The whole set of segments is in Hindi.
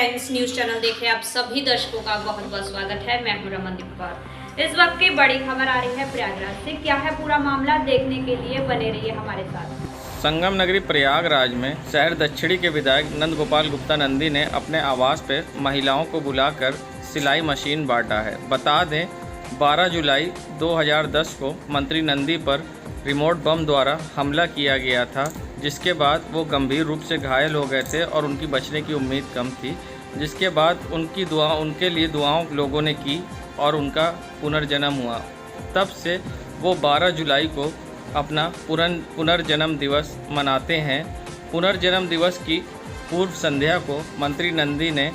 टाइम्स न्यूज चैनल देख रहे आप सभी दर्शकों का बहुत बहुत स्वागत है। मैं हूं रमनदीप कौर। इस वक्त की बड़ी खबर आ रही है प्रयागराज से। क्या है पूरा मामला, देखने के लिए बने रहिए हमारे साथ। संगम नगरी प्रयागराज में शहर दक्षिणी के विधायक नंद गोपाल गुप्ता नंदी ने अपने आवास पर महिलाओं को बुलाकर सिलाई मशीन बांटा है। बता दें 12 जुलाई 2010 को मंत्री नंदी पर रिमोट बम द्वारा हमला किया गया था, जिसके बाद वो गंभीर रूप से घायल हो गए थे और उनकी बचने की उम्मीद कम थी। जिसके बाद उनके लिए दुआओं लोगों ने की और उनका पुनर्जन्म हुआ। तब से वो 12 जुलाई को अपना पुनर्जन्म दिवस मनाते हैं। पुनर्जन्म दिवस की पूर्व संध्या को मंत्री नंदी ने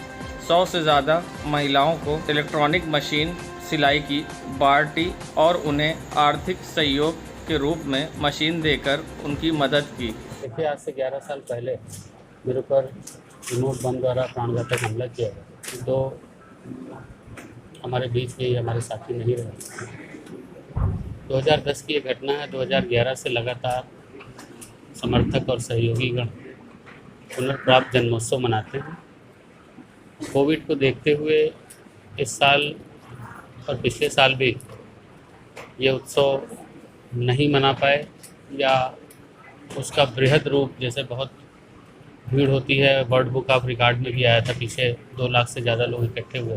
100 से ज़्यादा महिलाओं को इलेक्ट्रॉनिक मशीन सिलाई की बांटी और उन्हें आर्थिक सहयोग के रूप में मशीन देकर उनकी मदद की। देखिए, आज से 11 साल पहले मेरे ऊपर रिमोट बम द्वारा प्राणघातक हमला किया गया। तो हमारे बीच में हमारे साथी नहीं रहे। 2010 की ये घटना है। 2011 से लगातार समर्थक और सहयोगीगण पुनर्प्राप्त जन्मोत्सव मनाते हैं। कोविड को देखते हुए इस साल और पिछले साल भी ये उत्सव नहीं मना पाए, या उसका बृहद रूप, जैसे बहुत भीड़ होती है, वर्ल्ड बुक ऑफ रिकॉर्ड में भी आया था, पीछे 2 लाख से ज़्यादा लोग इकट्ठे हुए।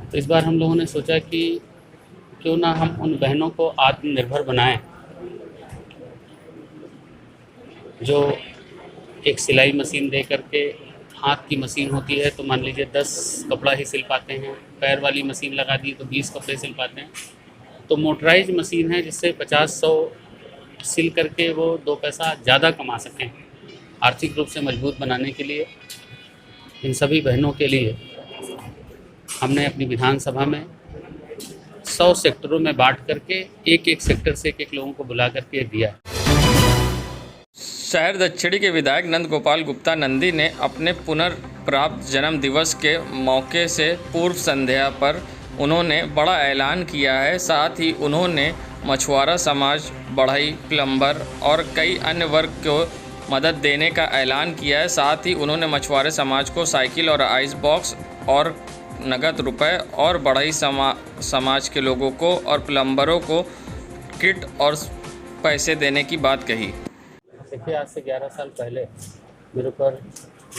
तो इस बार हम लोगों ने सोचा कि क्यों ना हम उन बहनों को आत्मनिर्भर बनाएं जो एक सिलाई मशीन दे करके, हाथ की मशीन होती है तो मान लीजिए 10 कपड़ा ही सिल पाते हैं, पैर वाली मशीन लगा दी तो 20 कपड़े सिल पाते हैं। तो मोटराइज मशीन है जिससे 50-100 सिल करके वो 2 पैसा ज़्यादा कमा सकें। आर्थिक रूप से मजबूत बनाने के लिए इन सभी बहनों के लिए हमने अपनी विधानसभा में 100 सेक्टरों में बांट करके एक सेक्टर से एक लोगों को बुला करके दिया। शहर दक्षिणी के विधायक नंद गोपाल गुप्ता नंदी ने अपने पुनर्प्राप्त जन्म दिवस के मौके से पूर्व संध्या पर उन्होंने बड़ा ऐलान किया है। साथ ही उन्होंने मछुआरा समाज, बढ़ई, प्लम्बर और कई अन्य वर्ग को मदद देने का ऐलान किया है। साथ ही उन्होंने मछुआरे समाज को साइकिल और आइस बॉक्स और नगद रुपए और बढ़ई समाज के लोगों को और प्लम्बरों को किट और पैसे देने की बात कही। देखिए, आज से 11 साल पहले मेरे ऊपर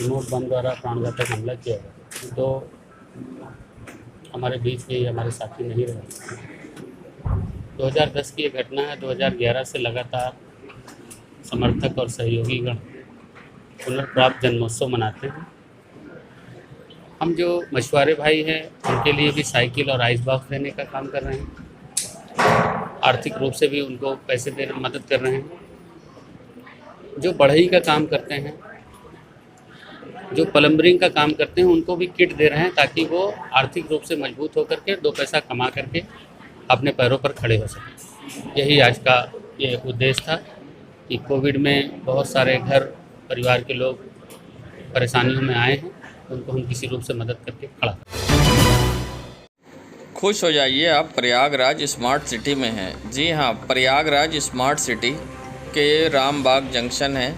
रिमोट बम द्वारा प्राणघातक हमला किया गया। तो हमारे बीच में हमारे साथी नहीं रहे। 2010 की ये घटना है। 2011 से लगातार समर्थक और सहयोगीगण पुनर्प्राप्त जन्मोत्सव मनाते हैं। हम जो मछुआरे भाई हैं उनके लिए भी साइकिल और आइस बॉक्स देने का काम कर रहे हैं। आर्थिक रूप से भी उनको पैसे देने मदद कर रहे हैं। जो बढ़ई का काम करते हैं, जो प्लम्बरिंग का काम करते हैं, उनको भी किट दे रहे हैं ताकि वो आर्थिक रूप से मजबूत होकर के 2 पैसा कमा करके अपने पैरों पर खड़े हो सकें। यही आज का ये उद्देश्य था कि कोविड में बहुत सारे घर परिवार के लोग परेशानियों में आए हैं, उनको हम किसी रूप से मदद करके खड़ा करें। खुश हो जाइए, आप प्रयागराज स्मार्ट सिटी में हैं। जी हाँ, प्रयागराज स्मार्ट सिटी के रामबाग जंक्शन है,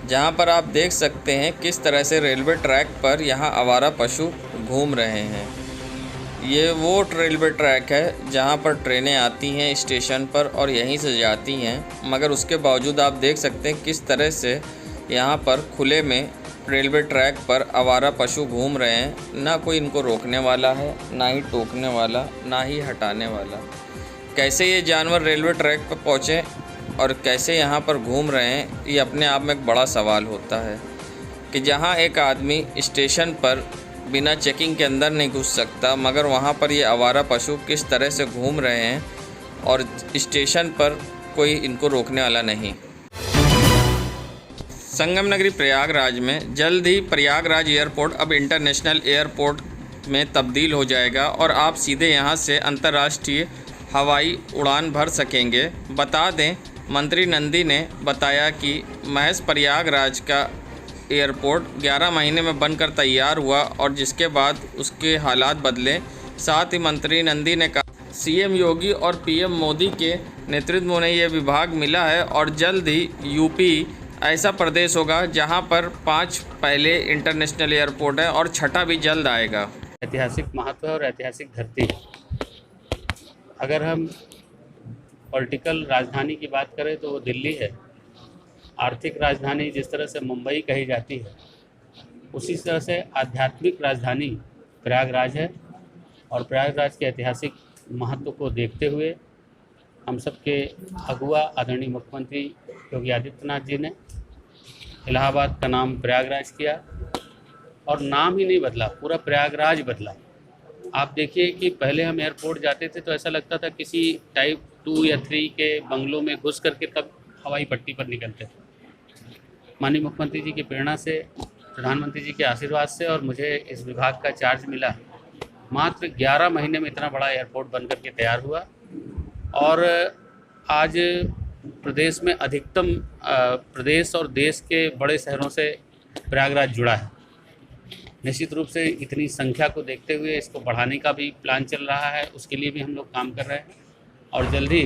जहाँ पर आप देख सकते हैं किस तरह से रेलवे ट्रैक पर यहाँ आवारा पशु घूम रहे हैं। ये वो रेलवे ट्रैक है जहाँ पर ट्रेनें आती हैं स्टेशन पर और यहीं से जाती हैं, मगर उसके बावजूद आप देख सकते हैं किस तरह से यहाँ पर खुले में रेलवे ट्रैक पर आवारा पशु घूम रहे हैं। ना कोई इनको रोकने वाला है, ना ही टोकने वाला, ना ही हटाने वाला। कैसे ये जानवर रेलवे ट्रैक पर पहुँचे और कैसे यहाँ पर घूम रहे हैं, ये अपने आप में एक बड़ा सवाल होता है कि जहाँ एक आदमी स्टेशन पर बिना चेकिंग के अंदर नहीं घुस सकता, मगर वहाँ पर ये आवारा पशु किस तरह से घूम रहे हैं और स्टेशन पर कोई इनको रोकने वाला नहीं। संगम नगरी प्रयागराज में जल्द ही प्रयागराज एयरपोर्ट अब इंटरनेशनल एयरपोर्ट में तब्दील हो जाएगा और आप सीधे यहाँ से अंतर्राष्ट्रीय हवाई उड़ान भर सकेंगे। बता दें, मंत्री नंदी ने बताया कि महज प्रयागराज का एयरपोर्ट 11 महीने में बनकर तैयार हुआ और जिसके बाद उसके हालात बदले। साथ ही मंत्री नंदी ने कहा सीएम योगी और पीएम मोदी के नेतृत्व में यह विभाग मिला है और जल्द ही यूपी ऐसा प्रदेश होगा जहां पर 5 पहले इंटरनेशनल एयरपोर्ट है और छठा भी जल्द आएगा। ऐतिहासिक महत्व है और ऐतिहासिक धरती है। अगर हम पॉलिटिकल राजधानी की बात करें तो वो दिल्ली है। आर्थिक राजधानी जिस तरह से मुंबई कही जाती है, उसी तरह से आध्यात्मिक राजधानी प्रयागराज है। और प्रयागराज के ऐतिहासिक महत्व को देखते हुए हम सबके अगुआ आदरणीय मुख्यमंत्री योगी आदित्यनाथ जी ने इलाहाबाद का नाम प्रयागराज किया, और नाम ही नहीं बदला, पूरा प्रयागराज बदला। आप देखिए कि पहले हम एयरपोर्ट जाते थे तो ऐसा लगता था किसी टाइप 2 या 3 के बंगलों में घुस करके तब हवाई पट्टी पर निकलते थे। माननीय मुख्यमंत्री जी की प्रेरणा से, प्रधानमंत्री जी के आशीर्वाद से और मुझे इस विभाग का चार्ज मिला, मात्र 11 महीने में इतना बड़ा एयरपोर्ट बन करके तैयार हुआ। और आज प्रदेश में अधिकतम प्रदेश और देश के बड़े शहरों से प्रयागराज जुड़ा है। निश्चित रूप से इतनी संख्या को देखते हुए इसको बढ़ाने का भी प्लान चल रहा है, उसके लिए भी हम लोग काम कर रहे हैं और जल्द ही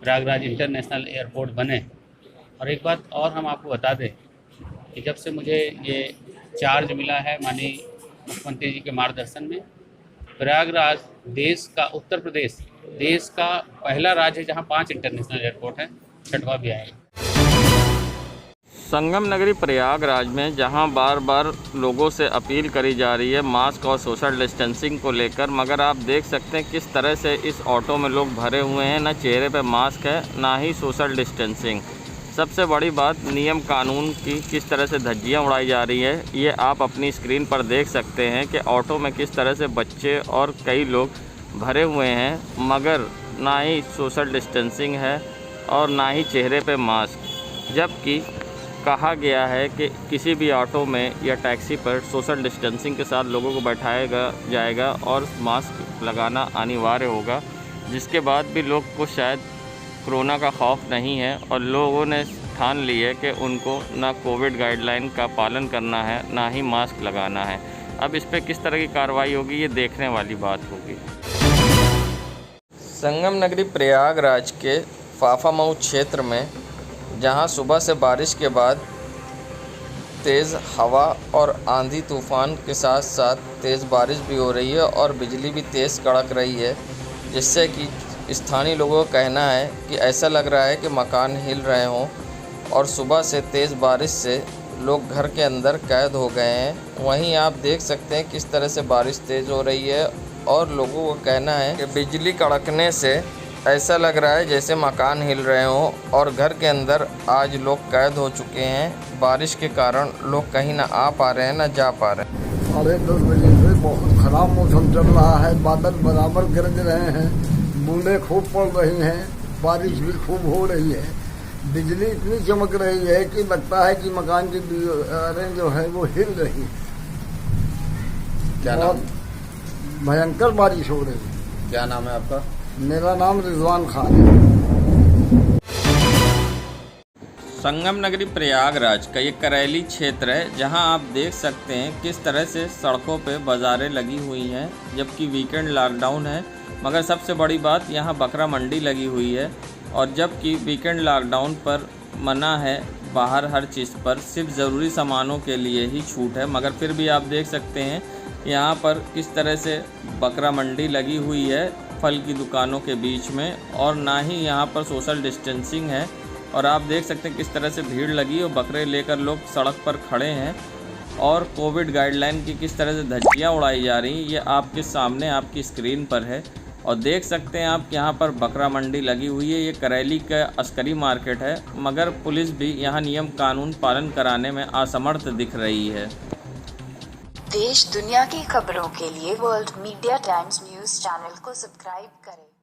प्रयागराज इंटरनेशनल एयरपोर्ट बने। और एक बात और हम आपको बता दें कि जब से मुझे ये चार्ज मिला है माननीय मुख्यमंत्री जी के मार्गदर्शन में, प्रयागराज देश का, उत्तर प्रदेश देश का पहला राज्य है जहाँ 5 इंटरनेशनल एयरपोर्ट हैं, 6वां भी आएगा। संगम नगरी प्रयागराज में जहां बार बार लोगों से अपील करी जा रही है मास्क और सोशल डिस्टेंसिंग को लेकर, मगर आप देख सकते हैं किस तरह से इस ऑटो में लोग भरे हुए हैं। ना चेहरे पे मास्क है, ना ही सोशल डिस्टेंसिंग। सबसे बड़ी बात, नियम कानून की किस तरह से धज्जियां उड़ाई जा रही है, ये आप अपनी स्क्रीन पर देख सकते हैं कि ऑटो में किस तरह से बच्चे और कई लोग भरे हुए हैं, मगर ना ही सोशल डिस्टेंसिंग है और ना ही चेहरे पे मास्क। जबकि कहा गया है कि किसी भी ऑटो में या टैक्सी पर सोशल डिस्टेंसिंग के साथ लोगों को बैठाया जाएगा और मास्क लगाना अनिवार्य होगा, जिसके बाद भी लोग को शायद कोरोना का खौफ नहीं है और लोगों ने ठान ली है कि उनको ना कोविड गाइडलाइन का पालन करना है, ना ही मास्क लगाना है। अब इस पर किस तरह की कार्रवाई होगी, ये देखने वाली बात होगी। संगम नगरी प्रयागराज के फाफामऊ क्षेत्र में जहां सुबह से बारिश के बाद तेज़ हवा और आंधी तूफ़ान के साथ साथ तेज़ बारिश भी हो रही है और बिजली भी तेज़ कड़क रही है, जिससे कि स्थानीय लोगों का कहना है कि ऐसा लग रहा है कि मकान हिल रहे हों। और सुबह से तेज़ बारिश से लोग घर के अंदर कैद हो गए हैं। वहीं आप देख सकते हैं किस तरह से बारिश तेज़ हो रही है और लोगों का कहना है कि बिजली कड़कने से ऐसा लग रहा है जैसे मकान हिल रहे हों और घर के अंदर आज लोग कैद हो चुके हैं। बारिश के कारण लोग कहीं ना आ पा रहे हैं ना जा पा रहे हैं। 10:30 बजे से बहुत ख़राब मौसम चल रहा है, बादल बराबर गरज रहे हैं, बूंदें खूब पड़ रही हैं, बारिश भी खूब हो रही है, बिजली इतनी चमक रही है कि लगता है कि मकान की दीवारें जो है वो हिल रही है। क्या नाम? भयंकर बारिश हो रही है। क्या नाम है आपका? मेरा नाम रिजवान खान है। संगम नगरी प्रयागराज का ये करेली क्षेत्र है, जहां आप देख सकते हैं किस तरह से सड़कों पे बाज़ारें लगी हुई हैं, जबकि वीकेंड लॉकडाउन है। मगर सबसे बड़ी बात, यहाँ बकरा मंडी लगी हुई है और जबकि वीकेंड लॉकडाउन पर मना है, बाहर हर चीज़ पर सिर्फ ज़रूरी सामानों के लिए ही छूट है। मगर फिर भी आप देख सकते हैं यहाँ पर किस तरह से बकरा मंडी लगी हुई है फल की दुकानों के बीच में, और ना ही यहाँ पर सोशल डिस्टेंसिंग है। और आप देख सकते हैं किस तरह से भीड़ लगी और बकरे लेकर लोग सड़क पर खड़े हैं और कोविड गाइडलाइन की किस तरह से धज्जियाँ उड़ाई जा रही हैं, ये आपके सामने आपकी स्क्रीन पर है। और देख सकते हैं आप यहाँ पर बकरा मंडी लगी हुई है। ये करेली का अस्करी मार्केट है, मगर पुलिस भी यहाँ नियम कानून पालन कराने में असमर्थ दिख रही है। देश दुनिया की खबरों के लिए world media times news channel को सब्सक्राइब करें।